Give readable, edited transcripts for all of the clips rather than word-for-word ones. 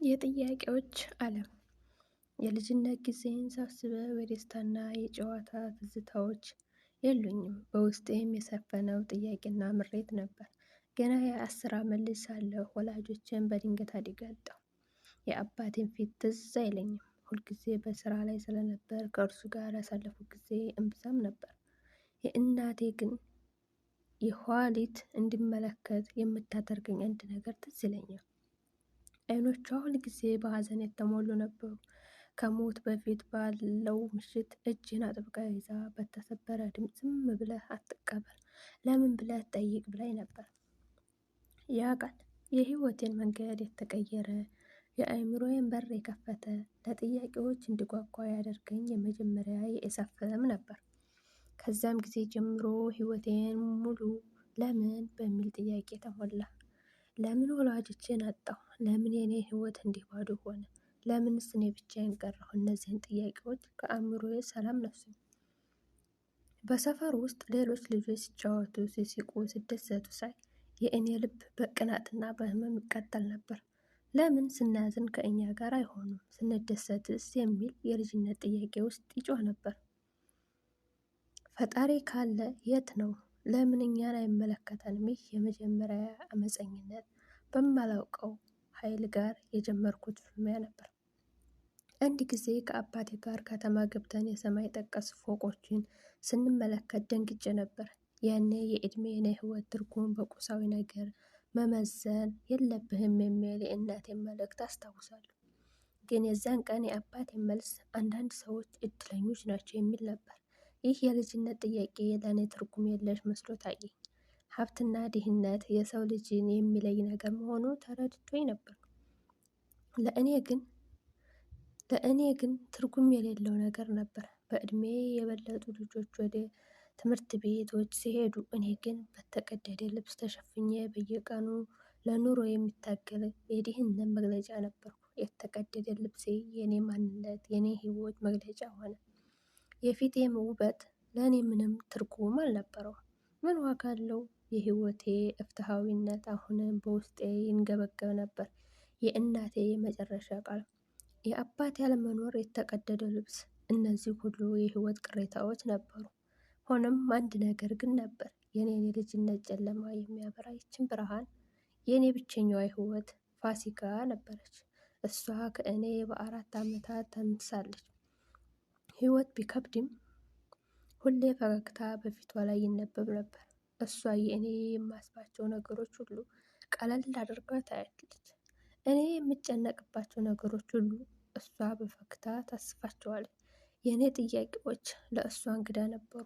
የጥያቄዎች ዓለም የልጅነት ጊዜን ሳስበው የደስታና የጨዋታ ትዝታዎች የሉኝም። በውስጤም የሰፈነው ጥያቄና ምሬት ነበር። ገና የ10 ዓመት ልጅ ሳለሁ ወላጆቼን በድንገት አጣሁ። የአባቴን ፊት ትዝ አይለኝም። ሁልጊዜ በስራ ላይ ስለነበር ከእርሱ ጋር ያሳለፉት ጊዜ እምብዛም ነበር። የእናቴ ግን የኋሊት እንድመለከት የምታደርገኝ አንድ ነገር ትዝ ይለኛል። አይኖቿ ሁል ጊዜ በሐዘን የተሞሉ ነበሩ። ከሞት በፊት ባለው ምሽት እጄን አጥብቃ ይዛ በተሰበረ ድምፅ ዝም ብለህ አትቀበል፣ ለምን ብለህ ጠይቅ ብላኝ ነበር። ያ ቃል የህይወቴን መንገድ የተቀየረ፣ የአእምሮዬን በር የከፈተ፣ ለጥያቄዎች እንድጓጓ ያደርገኝ የመጀመሪያ የሂሳብ ፍልም ነበር። ከዛም ጊዜ ጀምሮ ህይወቴን ሙሉ ለምን በሚል ጥያቄ ተሞላ። ለምን ወላጆቼን አጣሁ? ለምን የኔ ህይወት እንዲህ ባዶ ሆነ? ለምንስ እኔ ብቻዬን ቀረሁ? እነዚህን ጥያቄዎች ከአእምሮዬ ሰላም ነሱኝ። በሰፈር ውስጥ ሌሎች ልጆች ሲጫወቱ፣ ሲስቁ፣ ሲደሰቱ ሳይ የእኔ ልብ በቅናትና በህመም ይቃጠል ነበር። ለምን ስናዝን ከእኛ ጋር አይሆኑም? ስንደሰትስ የሚል የልጅነት ጥያቄ ውስጥ ይጮህ ነበር። ፈጣሪ ካለ የት ነው? ለምን እኛን አይመለከተንም? ይህ የመጀመሪያ አመፀኝነት በማላውቀው ኃይል ጋር የጀመርኩት ፍልሚያ ነበር። አንድ ጊዜ ከአባቴ ጋር ከተማ ገብተን የሰማይ ጠቀስ ፎቆችን ስንመለከት ደንግጬ ነበር። ያኔ የእድሜን የህይወት ትርጉም በቁሳዊ ነገር መመዘን የለብህም የሚል የእናቴን መልእክት አስታውሳለሁ። ግን የዛን ቀን የአባቴን መልስ አንዳንድ ሰዎች እድለኞች ናቸው የሚል ነበር። ይህ የልጅነት ጥያቄ ለእኔ ትርጉም የለሽ መስሎ ታየኝ። ሀብትና ድህነት የሰው ልጅን የሚለይ ነገር መሆኑ ተረድቶኝ ነበር። ለእኔ ግን ትርጉም የሌለው ነገር ነበር። በእድሜ የበለጡ ልጆች ወደ ትምህርት ቤቶች ሲሄዱ፣ እኔ ግን በተቀደደ ልብስ ተሸፍኜ በየቀኑ ለኑሮ የሚታገል የድህነት መግለጫ ነበርኩ። የተቀደደ ልብሴ የኔ ማንነት፣ የኔ ህይወት መግለጫ ሆነ። የፊቴም ውበት ለእኔ ምንም ትርጉም አልነበረው። ምን ዋጋ አለው? የህይወቴ እፍትሃዊነት አሁንም በውስጤ ይንገበገብ ነበር። የእናቴ የመጨረሻ ቃል፣ የአባቴ ያለመኖር፣ የተቀደደ ልብስ፣ እነዚህ ሁሉ የህይወት ቅሬታዎች ነበሩ። ሆኖም አንድ ነገር ግን ነበር። የኔን የልጅነት ጨለማ የሚያበራ ይችን ብርሃን፣ የኔ ብቸኛዋ ህይወት ፋሲካ ነበረች። እሷ ከእኔ በ4 ዓመታት ተንሳለች። ህይወት ቢከብድም ሁሌ ፈገግታ በፊቷ ላይ ይነበብ ነበር። እሷ የእኔ የማስባቸው ነገሮች ሁሉ ቀለል አድርጋ ታያለች። እኔ የምጨነቅባቸው ነገሮች ሁሉ እሷ በፈገግታ ታስባቸዋለች። የእኔ ጥያቄዎች ለእሷ እንግዳ ነበሩ።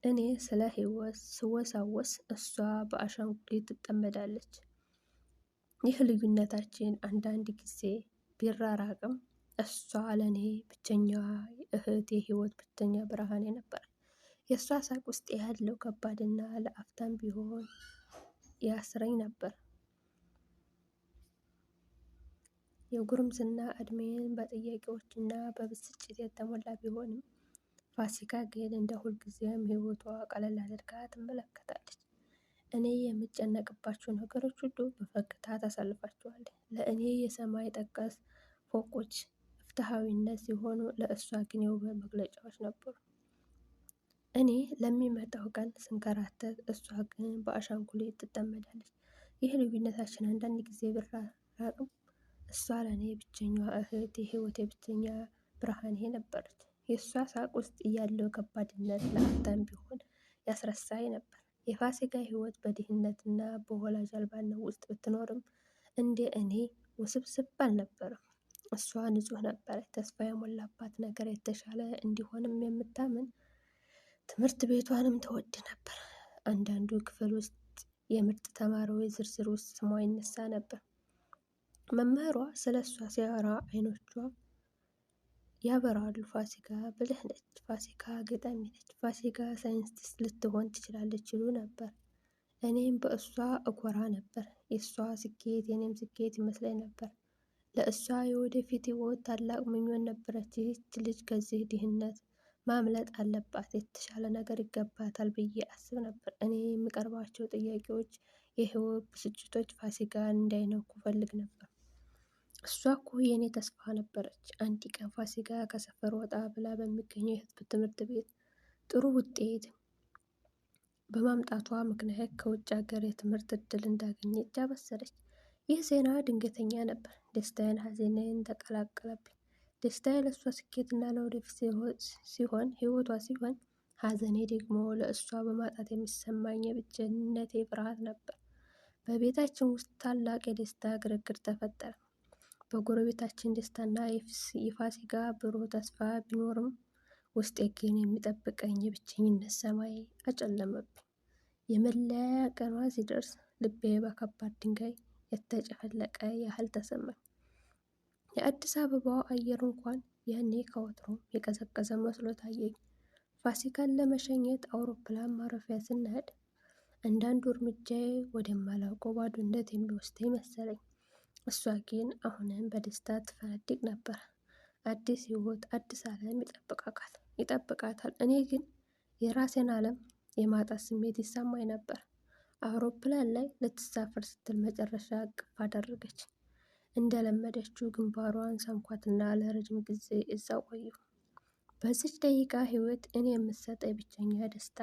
እኔ ስለ ህይወት ስወሳወስ፣ እሷ በአሻንጉሊት ትጠመዳለች። ይህ ልዩነታችን አንዳንድ ጊዜ ቢራራቅም እሷ ለእኔ ብቸኛዋ እህት፣ የህይወት ብቸኛ ብርሃኔ ነበር። የእሷ ሳቅ ውስጥ ያለው ከባድና ለአፍታም ቢሆን ያስረኝ ነበር። የጉርምስና እድሜን በጥያቄዎችና በብስጭት የተሞላ ቢሆንም ፋሲካ ግን እንደ ሁልጊዜም ህይወቷ ቀለል አድርጋ ትመለከታለች። እኔ የምጨነቅባቸው ነገሮች ሁሉ በፈገግታ ታሳልፋቸዋለች። ለእኔ የሰማይ ጠቀስ ፎቆች ፍትሃዊነት ሲሆኑ፣ ለእሷ ግን የውበት መግለጫዎች ነበሩ። እኔ ለሚመጣው ቀን ስንከራተት፣ እሷ ግን በአሻንጉሊት ትጠመዳለች። ይህ ልዩነታችን አንዳንድ ጊዜ ቢራራቅም እሷ ለእኔ ብቸኛዋ እህት፣ የህይወቴ ብቸኛ ብርሃኔ ነበረች። የእሷ ሳቅ ውስጥ ያለው ከባድነት ለአፍታም ቢሆን ያስረሳኝ ነበር። የፋሲካ ህይወት በድህነትና በወላጅ አልባነት ውስጥ ብትኖርም እንደ እኔ ውስብስብ አልነበረም። እሷ ንጹህ ነበረች፣ ተስፋ የሞላባት ነገር የተሻለ እንዲሆንም የምታምን። ትምህርት ቤቷንም ተወድ ነበር። አንዳንዱ ክፍል ውስጥ የምርጥ ተማሪዎች ዝርዝር ውስጥ ስሟ ይነሳ ነበር። መምህሯ ስለ እሷ ሲያወራ አይኖቿ ያበራሉ። ፋሲካ ብልህ ነች፣ ፋሲካ ገጣሚ ነች፣ ፋሲካ ሳይንቲስት ልትሆን ትችላለች ይሉ ነበር። እኔም በእሷ እኮራ ነበር። የእሷ ስኬት የኔም ስኬት ይመስለኝ ነበር። ለእሷ የወደፊት ህይወት ታላቅ ምኞት ነበረች። ይህች ልጅ ከዚህ ድህነት ማምለጥ አለባት፣ የተሻለ ነገር ይገባታል ብዬ አስብ ነበር። እኔ የሚቀርባቸው ጥያቄዎች፣ የህይወት ብስጭቶች ፋሲካን እንዳይነኩ ፈልግ ነበር። እሷ እኮ የኔ ተስፋ ነበረች። አንድ ቀን ፋሲካ ከሰፈር ወጣ ብላ በሚገኘው የህዝብ ትምህርት ቤት ጥሩ ውጤት በማምጣቷ ምክንያት ከውጭ ሀገር የትምህርት እድል እንዳገኘች አበሰረች። ይህ ዜና ድንገተኛ ነበር። ደስታዬን ሐዘኔን ተቀላቀለብኝ። ደስታዬ ለእሷ ስኬትና ለወደፊት ህይወቷ ሲሆን፣ ሐዘኔ ደግሞ ለእሷ በማጣት የሚሰማኝ የብቸኝነቴ ፍርሃት ነበር። በቤታችን ውስጥ ታላቅ የደስታ ግርግር ተፈጠረ። በጎረቤታችን ደስታና የፋሲካ ብሩህ ተስፋ ቢኖርም ውስጤ ግን የሚጠብቀኝ የብቸኝነት ሰማይ አጨለመብኝ። የመለያያ ቀኗ ሲደርስ ልቤ በከባድ ድንጋይ የተጨፈለቀ ያህል ተሰማኝ። የአዲስ አበባው አየር እንኳን ያኔ ከወትሮው የቀዘቀዘ መስሎ ታየኝ። ፋሲካን ለመሸኘት አውሮፕላን ማረፊያ ስንሄድ አንዳንዱ እርምጃዬ ወደማላውቀው ባዶነት የሚወስደኝ መሰለኝ። እሷ ግን አሁንም በደስታ ትፈነድቅ ነበር። አዲስ ህይወት፣ አዲስ ዓለም ይጠብቃታል። እኔ ግን የራሴን ዓለም የማጣት ስሜት ይሰማኝ ነበር። አውሮፕላን ላይ ልትሳፈር ስትል መጨረሻ እቅፍ አደረገች። እንደለመደችው ግንባሯን ሳምኳትና ለረጅም ጊዜ እዛው ቆየሁ። በዚች ደቂቃ ህይወት እኔ የምትሰጠኝ ብቸኛ ደስታ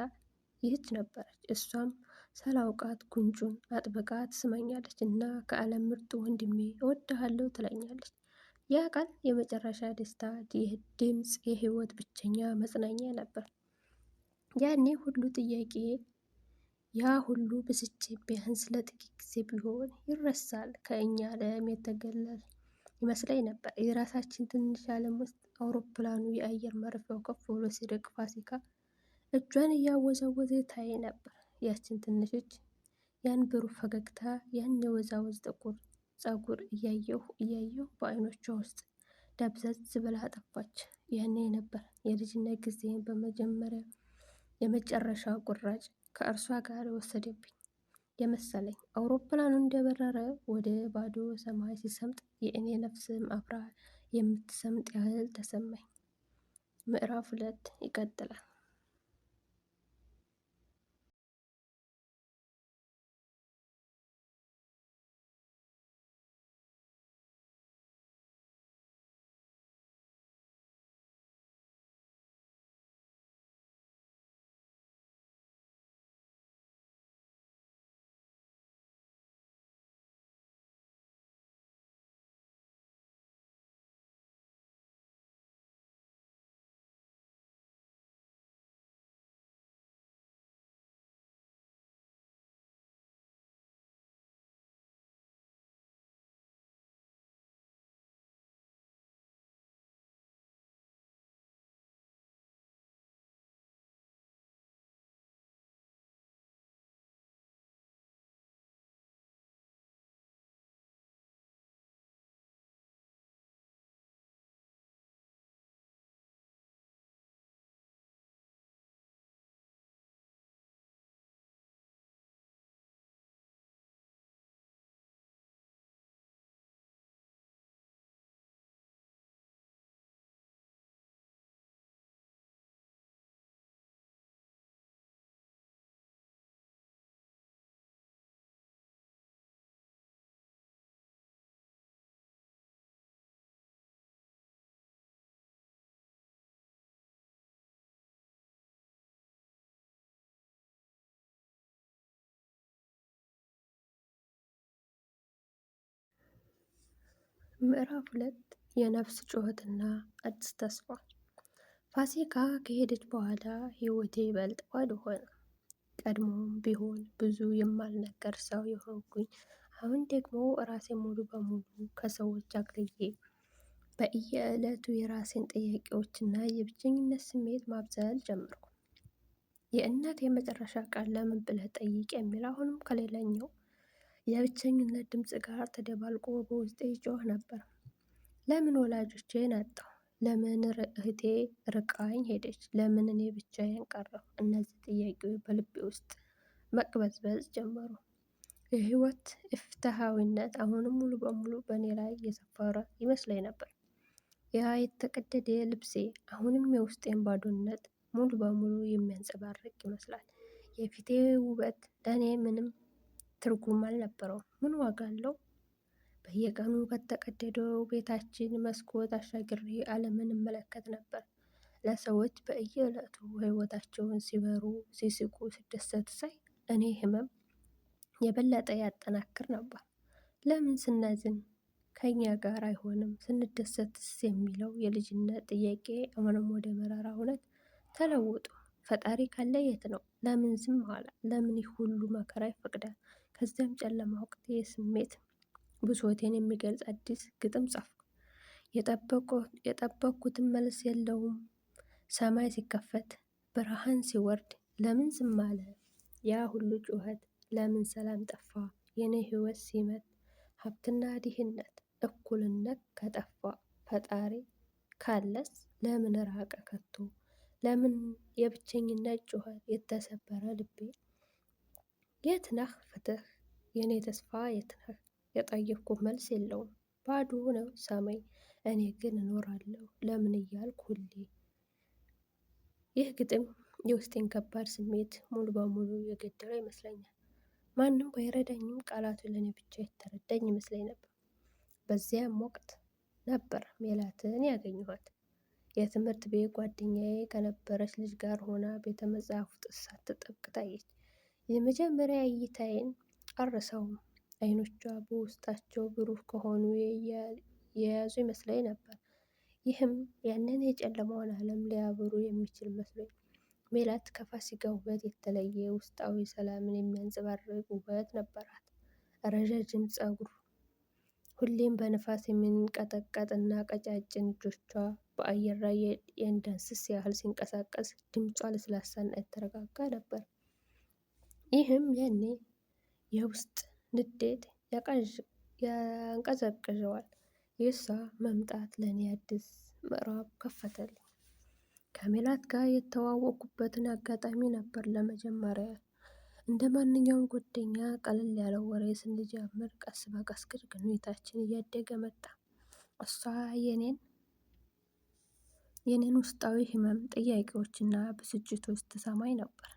ይህች ነበረች። እሷም ሳላውቃት ጉንጩን አጥብቃ ትስመኛለች እና ከዓለም ምርጡ ወንድሜ እወድሃለሁ ትለኛለች። ያ ቃል የመጨረሻ ደስታ ድምፅ፣ የህይወት ብቸኛ መጽናኛ ነበር። ያኔ ሁሉ ጥያቄ፣ ያ ሁሉ ብስጭት ቢያንስ ለጥቂት ጊዜ ቢሆን ይረሳል። ከእኛ ዓለም የተገለል ይመስለኝ ነበር። የራሳችን ትንሽ ዓለም ውስጥ አውሮፕላኑ የአየር ማረፊያው ከፍ ብሎ ሲርቅ ፋሲካ እጇን እያወዛወዘ ታይ ነበር። ያችን ትንሽ እጅ፣ ያን ብሩህ ፈገግታ፣ ያን የወዛወዝ ጥቁር ፀጉር እያየሁ በዓይኖቿ ውስጥ ደብዘዝ ብላ ጠፋች። ያኔ ነበር የልጅነት ጊዜን የመጨረሻ ቁራጭ ከእርሷ ጋር ወሰደብኝ የመሰለኝ። አውሮፕላኑ እንደበረረ ወደ ባዶ ሰማይ ሲሰምጥ የእኔ ነፍስም አብራ የምትሰምጥ ያህል ተሰማኝ። ምዕራፍ 2 ይቀጥላል። ምዕራፍ 2 የነፍስ ጩኸትና አዲስ ተስፋ። ፋሲካ ከሄደች በኋላ ህይወቴ ይበልጥ ባዶ ሆነ። ቀድሞም ቢሆን ብዙ የማልነገር ሰው የሆንኩኝ፣ አሁን ደግሞ ራሴን ሙሉ በሙሉ ከሰዎች አግልዬ በየዕለቱ የራሴን ጥያቄዎችና የብቸኝነት ስሜት ማብሰል ጀመርኩ። የእናት የመጨረሻ ቃል ለምን ብለህ ጠይቅ የሚል አሁንም ከሌላኛው የብቸኝነት ድምፅ ጋር ተደባልቆ በውስጤ ይጮህ ነበር። ለምን ወላጆቼን አጣሁ? ለምን እህቴ ርቃኝ ሄደች? ለምን እኔ ብቻዬን ቀረሁ? እነዚህ ጥያቄዎች በልቤ ውስጥ መቅበዝበዝ ጀመሩ። የህይወት ኢፍትሐዊነት አሁንም ሙሉ በሙሉ በእኔ ላይ የሰፈረ ይመስለኝ ነበር። ያ የተቀደደ ልብሴ አሁንም የውስጤን ባዶነት ሙሉ በሙሉ የሚያንጸባርቅ ይመስላል። የፊቴ ውበት ለእኔ ምንም ትርጉም አልነበረውም። ምን ዋጋ አለው? በየቀኑ ከተቀደደው ቤታችን መስኮት አሻግሬ ዓለምን እመለከት ነበር። ለሰዎች በየዕለቱ ሕይወታቸውን ሲበሩ፣ ሲስቁ፣ ሲደሰቱ ሳይ እኔ ህመም የበለጠ ያጠናክር ነበር። ለምን ስናዝን ከኛ ጋር አይሆንም ስንደሰትስ የሚለው የልጅነት ጥያቄ አሁንም ወደ መራራ እውነት ተለውጦ ፈጣሪ ካለ የት ነው? ለምን ዝም አለ? ለምን ይህ ሁሉ መከራ ይፈቅዳል? ከዚያም ጨለማ ወቅት የስሜት ብሶቴን የሚገልጽ አዲስ ግጥም ጻፍኩ። የጠበቅኩትን መልስ የለውም። ሰማይ ሲከፈት ብርሃን ሲወርድ ለምን ዝም አለ? ያ ሁሉ ጩኸት ለምን ሰላም ጠፋ? የኔ ህይወት ሲመት ሀብትና ድህነት እኩልነት ከጠፋ ፈጣሪ ካለስ ለምን ራቀ ከቶ? ለምን የብቸኝነት ጩኸት የተሰበረ ልቤ? የት ነህ ፍትህ? የኔ ተስፋ የት ነህ? የጠየቅኩት መልስ የለውም። ባዶ ነው ሰማይ። እኔ ግን እኖራለሁ ለምን እያልኩ ሁሌ። ይህ ግጥም የውስጤን ከባድ ስሜት ሙሉ በሙሉ የገደለው ይመስለኛል። ማንም ባይረዳኝም ቃላቱ ለእኔ ብቻ የተረዳኝ ይመስለኝ ነበር። በዚያም ወቅት ነበር ሜላትን ያገኘኋት። የትምህርት ቤት ጓደኛዬ ከነበረች ልጅ ጋር ሆና ቤተ መጻሕፍት ስትጠብቅ ታየች። የመጀመሪያ እይታዬን አልረሳውም። አይኖቿ በውስጣቸው ብሩህ ከሆኑ የያዙ ይመስለኝ ነበር። ይህም ያንን የጨለማውን ዓለም ሊያበሩ የሚችል መስሎኝ። ሜላት ከፋሲካ ውበት የተለየ ውስጣዊ ሰላምን የሚያንጸባርቅ ውበት ነበራት። ረዣዥም ፀጉር ሁሌም በንፋስ የሚንቀጠቀጥና ቀጫጭን እጆቿ በአየር ላይ የእንዳንስስ ያህል ሲንቀሳቀስ ድምጿ ለስላሳና የተረጋጋ ነበር። ይህም ያኔ የውስጥ ንዴት ያንቀዘቅዘዋል። የእሷ መምጣት ለእኔ አዲስ ምዕራፍ ከፈተልኝ። ከሜላት ጋር የተዋወቅኩበትን አጋጣሚ ነበር ለመጀመሪያ። እንደ ማንኛውም ጓደኛ ቀለል ያለ ወሬ ስንጀምር ቀስ በቀስ ግን ግንኙነታችን እያደገ መጣ። እሷ የኔን ውስጣዊ ህመም ጥያቄዎችና ብስጭቶች ትሰማኝ ነበር።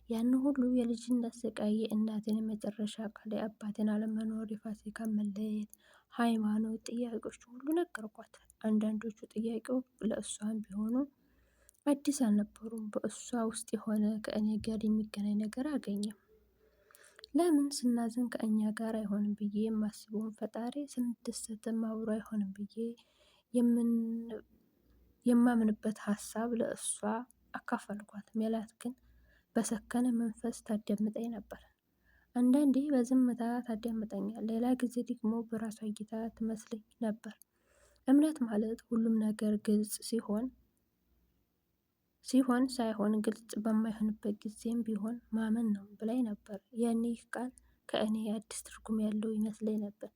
ያን ሁሉ የልጅነት ስቃይ፣ የእናቴን የመጨረሻ ቃል፣ የአባቴን አለመኖር፣ የፋሲካ መለየት፣ ሃይማኖት ጥያቄዎች ሁሉ ነገርኳት። አንዳንዶቹ ጥያቄዎች ለእሷም ቢሆኑ አዲስ አልነበሩም። በእሷ ውስጥ የሆነ ከእኔ ጋር የሚገናኝ ነገር አገኘም። ለምን ስናዝን ከእኛ ጋር አይሆንም ብዬ የማስበውን ፈጣሪ ስንደሰትም አብሮ አይሆንም ብዬ የማምንበት ሀሳብ ለእሷ አካፈልኳት። ሜላት ግን በሰከነ መንፈስ ታዳምጠኝ ነበር። አንዳንዴ በዝምታ ታዳምጠኛል፣ ሌላ ጊዜ ደግሞ በራሷ እይታ ትመስለኝ ነበር። እምነት ማለት ሁሉም ነገር ግልጽ ሲሆን ሳይሆን ግልጽ በማይሆንበት ጊዜም ቢሆን ማመን ነው ብላኝ ነበር። ያኔ ይህ ቃል ከእኔ አዲስ ትርጉም ያለው ይመስለኝ ነበር።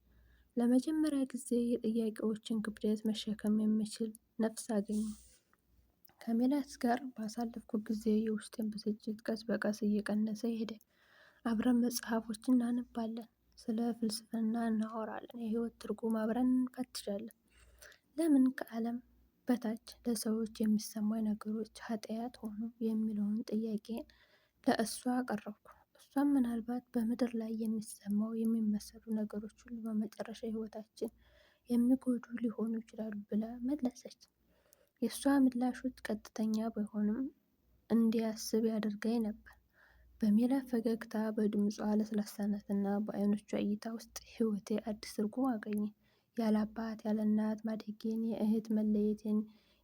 ለመጀመሪያ ጊዜ የጥያቄዎችን ክብደት መሸከም የምችል ነፍስ አገኘሁ። ከሜላት ጋር ባሳለፍኩት ጊዜ የውስጤን ብስጭት ቀስ በቀስ እየቀነሰ ሄደ። አብረን መጽሐፎችን እናነባለን፣ ስለ ፍልስፍና እናወራለን፣ የህይወት ትርጉም አብረን እንፈትሻለን። ለምን ከዓለም በታች ለሰዎች የሚሰማኝ ነገሮች ኃጢአት ሆኑ የሚለውን ጥያቄን ለእሷ አቀረብኩ። እሷም ምናልባት በምድር ላይ የሚሰማው የሚመሰሉ ነገሮች ሁሉ በመጨረሻ ህይወታችን የሚጎዱ ሊሆኑ ይችላሉ ብላ መለሰች። የእሷ ምላሾች ቀጥተኛ ባይሆንም እንዲያስብ ያደርገኝ ነበር። በሜላት ፈገግታ፣ በድምጿ ለስላሳነትና በአይኖቿ እይታ ውስጥ ህይወቴ አዲስ ትርጉም አገኘ። ያለ አባት ያለ እናት ማደጌን፣ የእህት መለየቴን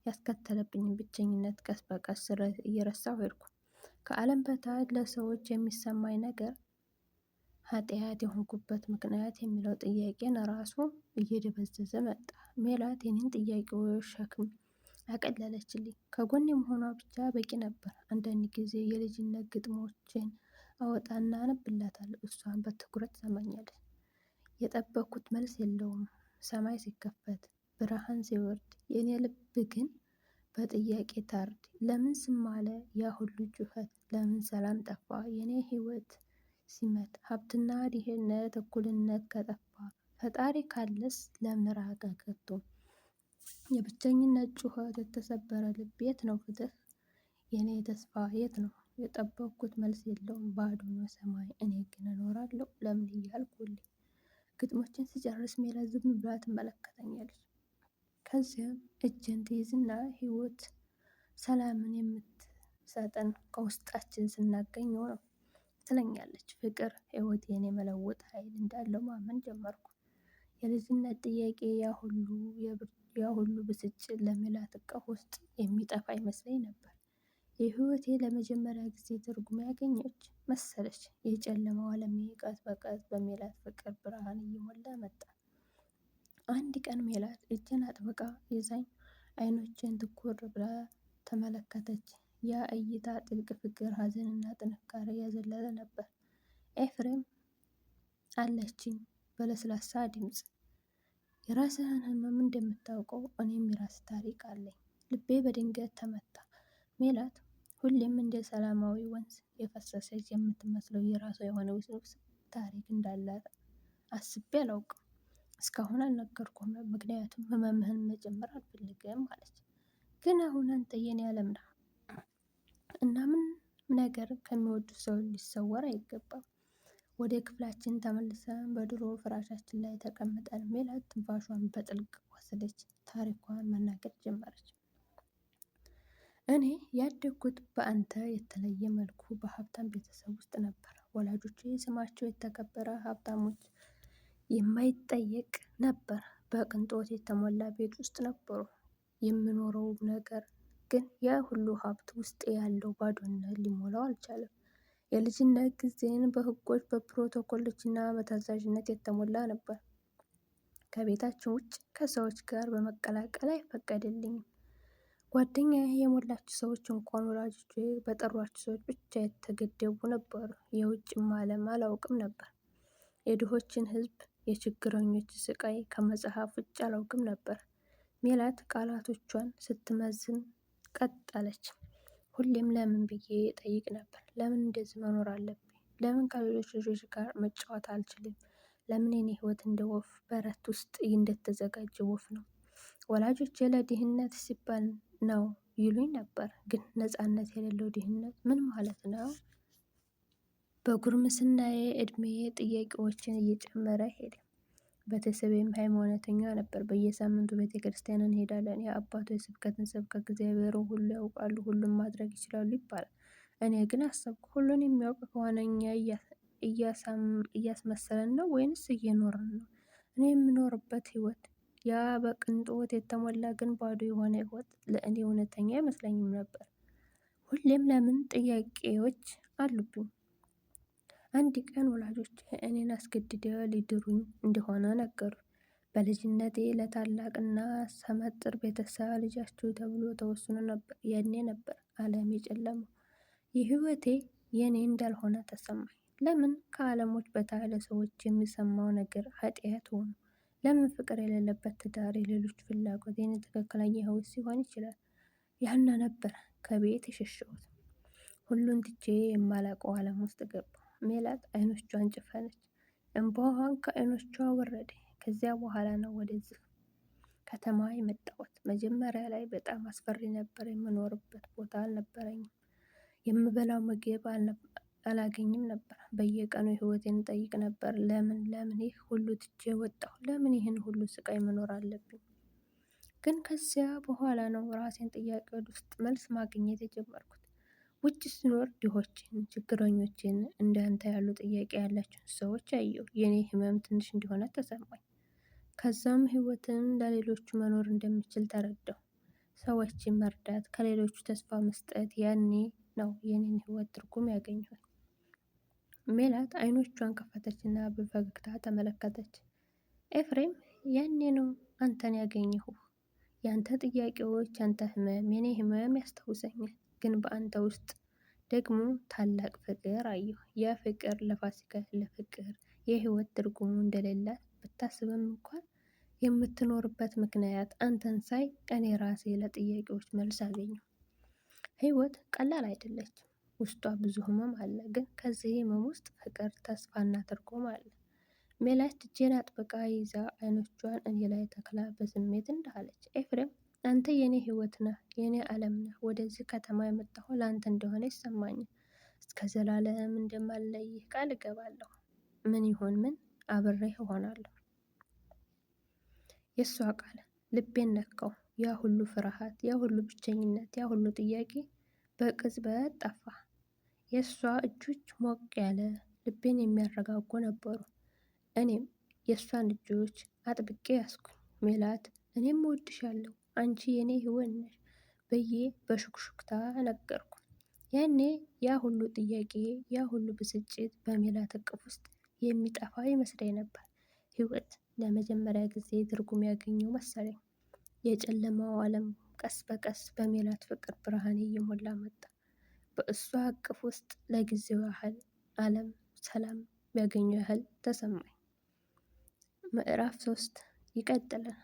ያስከተለብኝን ብቸኝነት ቀስ በቀስ እየረሳሁ ሄድኩ። ከዓለም በታች ለሰዎች የሚሰማኝ ነገር ኃጢአት የሆንኩበት ምክንያት የሚለው ጥያቄን ራሱ እየደበዘዘ መጣ። ሜላት የኔን ጥያቄዎች ሸክም አቀለለችልኝ። ከጎኔ መሆኗ ብቻ በቂ ነበር። አንዳንድ ጊዜ የልጅነት ግጥሞችን አወጣና አነብላታለሁ። እሷን በትኩረት ትሰማኛለች። የጠበቅኩት መልስ የለውም። ሰማይ ሲከፈት ብርሃን ሲወርድ የኔ ልብ ግን በጥያቄ ታርድ። ለምን ዝም አለ ያ ሁሉ ጩኸት? ለምን ሰላም ጠፋ? የኔ ህይወት ሲመት ሀብትና ድህነት እኩልነት ከጠፋ ፈጣሪ ካለስ ለምን ራቀ ከቶ? የብቸኝነት ጩኸት የተሰበረ ልብ የት ነው ፍትህ? የኔ ተስፋ የት ነው? የጠበቅኩት መልስ የለውም። ባዶ ነው ሰማይ። እኔ ግን እኖራለሁ ለምን እያልኩ ሁሌ ግጥሞችን ስጨርስ ሜላት ዝም ብላ ትመለከተኛለች። ከዚያም እጄን ትይዝና ህይወት ሰላምን የምትሰጠን ከውስጣችን ስናገኘው ነው ትለኛለች። ፍቅር ህይወቴን የመለወጥ ኃይል እንዳለው ማመን ጀመርኩ። የልጅነት ጥያቄ ያ ሁሉ ብስጭት ለሜላት እቅፍ ውስጥ የሚጠፋ ይመስለኝ ነበር። የህይወቴ ለመጀመሪያ ጊዜ ትርጉም ያገኘች መሰለች። የጨለማው ዓለሜ ቀስ በቀስ በሜላት ፍቅር ብርሃን እየሞላ መጣ። አንድ ቀን ሜላት እጄን አጥብቃ ይዛኝ አይኖቼን ትኩር ብላ ተመለከተች። ያ እይታ ጥልቅ ፍቅር፣ ሀዘንና ጥንካሬ ያዘለለ ነበር። ኤፍሬም አለችኝ በለስላሳ ድምፅ። የራስህን ህመም እንደምታውቀው እኔም የራስ ታሪክ አለኝ። ልቤ በድንገት ተመታ። ሜላት ሁሌም እንደ ሰላማዊ ወንዝ የፈሰሰች የምትመስለው የራሷ የሆነ ውስብስብ ታሪክ እንዳላት አስቤ አላውቅም። እስካሁን አልነገርኩም፣ ምክንያቱም ህመምህን መጨመር አልፈልግም አለች። ግን አሁን አንተ የኔ ዓለም ነህ እና ምን ነገር ከሚወዱ ሰው ሊሰወር አይገባም። ወደ ክፍላችን ተመልሰን በድሮ ፍራሻችን ላይ ተቀምጠን ሜላት ትንፋሿን በጥልቅ ወሰደች። ታሪኳን መናገር ጀመረች። እኔ ያደግኩት በአንተ የተለየ መልኩ በሀብታም ቤተሰብ ውስጥ ነበር። ወላጆቼ ስማቸው የተከበረ ሀብታሞች የማይጠየቅ ነበር። በቅንጦት የተሞላ ቤት ውስጥ ነበሩ። የምኖረው ነገር ግን ያ ሁሉ ሀብት ውስጥ ያለው ባዶነት ሊሞላው አልቻለም። የልጅነት ጊዜን በህጎች በፕሮቶኮሎች እና በታዛዥነት የተሞላ ነበር። ከቤታችን ውጭ ከሰዎች ጋር በመቀላቀል አይፈቀድልኝም። ጓደኛዬ የሞላችሁ ሰዎች እንኳን ወላጆቼ በጠሯቸው ሰዎች ብቻ የተገደቡ ነበሩ። የውጭም ዓለም አላውቅም ነበር። የድሆችን ህዝብ፣ የችግረኞች ስቃይ ከመጽሐፍ ውጭ አላውቅም ነበር። ሜላት ቃላቶቿን ስትመዝን ቀጠለች። ሁሌም ለምን ብዬ ጠይቅ ነበር። ለምን እንደዚህ መኖር አለብኝ? ለምን ከሌሎች ልጆች ጋር መጫወት አልችልም? ለምን የኔ ህይወት እንደ ወፍ በረት ውስጥ እንደተዘጋጀ ወፍ ነው? ወላጆቼ ለድህነት ሲባል ነው ይሉኝ ነበር። ግን ነፃነት የሌለው ድህነት ምን ማለት ነው? በጉርምስናዬ እድሜዬ ጥያቄዎችን እየጨመረ ሄደ። ቤተሰቤም ሃይማኖተኛ ነበር። በየሳምንቱ ቤተ ክርስቲያን እንሄዳለን። የአባቶ የስብከትን ስብከት እግዚአብሔርን ሁሉ ያውቃሉ፣ ሁሉም ማድረግ ይችላሉ ይባላል። እኔ ግን አሰብኩ፣ ሁሉን የሚያውቅ ከሆነ እኛ እያስመሰለን ነው ወይንስ እየኖርን ነው? እኔ የምኖርበት ህይወት ያ በቅንጦት የተሞላ ግን ባዶ የሆነ ህይወት ለእኔ እውነተኛ አይመስለኝም ነበር። ሁሌም ለምን ጥያቄዎች አሉብኝ። አንድ ቀን ወላጆች እኔን አስገድደው ሊድሩኝ እንደሆነ ነገሩ። በልጅነቴ ለታላቅና ሰመጥር ቤተሰብ ልጃችሁ ተብሎ ተወስኖ ነበር። ያኔ ነበር ዓለም የጨለመው። የህይወቴ የኔ እንዳልሆነ ተሰማኝ። ለምን ከዓለሞች በታች ለሰዎች የሚሰማው ነገር ኃጢአት ሆኑ? ለምን ፍቅር የሌለበት ትዳር የሌሎች ፍላጎት የኔ ትክክለኛ ህይወት ሲሆን ይችላል? ያነ ነበር ከቤት የሸሸሁት። ሁሉን ትቼ የማላውቀው ዓለም ውስጥ ገባሁ። ሜላት አይኖቿን ጨፈነች። እንባዋን ከአይኖቿ ወረደ። ከዚያ በኋላ ነው ወደዚህ ከተማ የመጣሁት። መጀመሪያ ላይ በጣም አስፈሪ ነበር። የምኖርበት ቦታ አልነበረኝም። የምበላው ምግብ አላገኝም ነበር። በየቀኑ ህይወቴን እጠይቅ ነበር። ለምን ይህ ሁሉ ትቼ ወጣሁ? ለምን ይህን ሁሉ ስቃይ መኖር አለብኝ? ግን ከዚያ በኋላ ነው ራሴን ጥያቄዎች ውስጥ መልስ ማግኘት የጀመርኩት። ውጭ ስኖር ድሆችን፣ ችግረኞችን፣ እንዳንተ ያሉ ጥያቄ ያላቸውን ሰዎች አየሁ። የኔ ህመም ትንሽ እንደሆነ ተሰማኝ። ከዛም ህይወትን ለሌሎቹ መኖር እንደምችል ተረዳሁ። ሰዎችን መርዳት፣ ከሌሎቹ ተስፋ መስጠት፣ ያኔ ነው የኔን ህይወት ትርጉም ያገኘሁት። ሜላት አይኖቿን ከፈተችና በፈገግታ ተመለከተች። ኤፍሬም፣ ያኔ ነው አንተን ያገኘሁህ። የአንተ ጥያቄዎች፣ ያንተ ህመም፣ የኔ ህመም ያስታውሰኛል። ግን በአንተ ውስጥ ደግሞ ታላቅ ፍቅር አየሁ። ያ ፍቅር ለፋሲካ ለፍቅር የህይወት ትርጉሙ እንደሌላት ብታስብም እንኳን የምትኖርበት ምክንያት አንተን ሳይ እኔ ራሴ ለጥያቄዎች መልስ አገኘሁ። ህይወት ቀላል አይደለችም። ውስጧ ብዙ ህመም አለ። ግን ከዚህ ህመም ውስጥ ፍቅር፣ ተስፋና ትርጉም አለ። ሜላት እጄን አጥብቃ ይዛ አይኖቿን እኔ ላይ ተክላ በስሜት እንዳለች፣ ኤፍሬም አንተ የኔ ህይወት ነህ፣ የኔ ዓለም ነህ። ወደዚህ ከተማ የመጣሁ ለአንተ እንደሆነ ይሰማኛል። እስከ ዘላለም እንደማልለይህ ቃል እገባለሁ። ምን ይሁን ምን አብሬህ እሆናለሁ። የእሷ ቃል ልቤን ነካው። ያ ሁሉ ፍርሃት፣ ያ ሁሉ ብቸኝነት፣ ያ ሁሉ ጥያቄ በቅጽበት ጠፋ። የእሷ እጆች ሞቅ ያለ ልቤን የሚያረጋጉ ነበሩ። እኔም የእሷን እጆች አጥብቄ ያዝኩኝ። ሜላት፣ እኔም እወድሻለሁ፣ አንቺ የኔ ህይወት ነሽ ብዬ በሹክሹክታ ነገርኩ። ያኔ ያ ሁሉ ጥያቄ፣ ያ ሁሉ ብስጭት በሜላት እቅፍ ውስጥ የሚጠፋ ይመስለኝ ነበር። ህይወት ለመጀመሪያ ጊዜ ትርጉም ያገኘው መሰለኝ። የጨለማው ዓለም ቀስ በቀስ በሜላት ፍቅር ብርሃን እየሞላ መጣ። በእሷ እቅፍ ውስጥ ለጊዜው ያህል ዓለም ሰላም ያገኘው ያህል ተሰማኝ። ምዕራፍ 3 ይቀጥላል።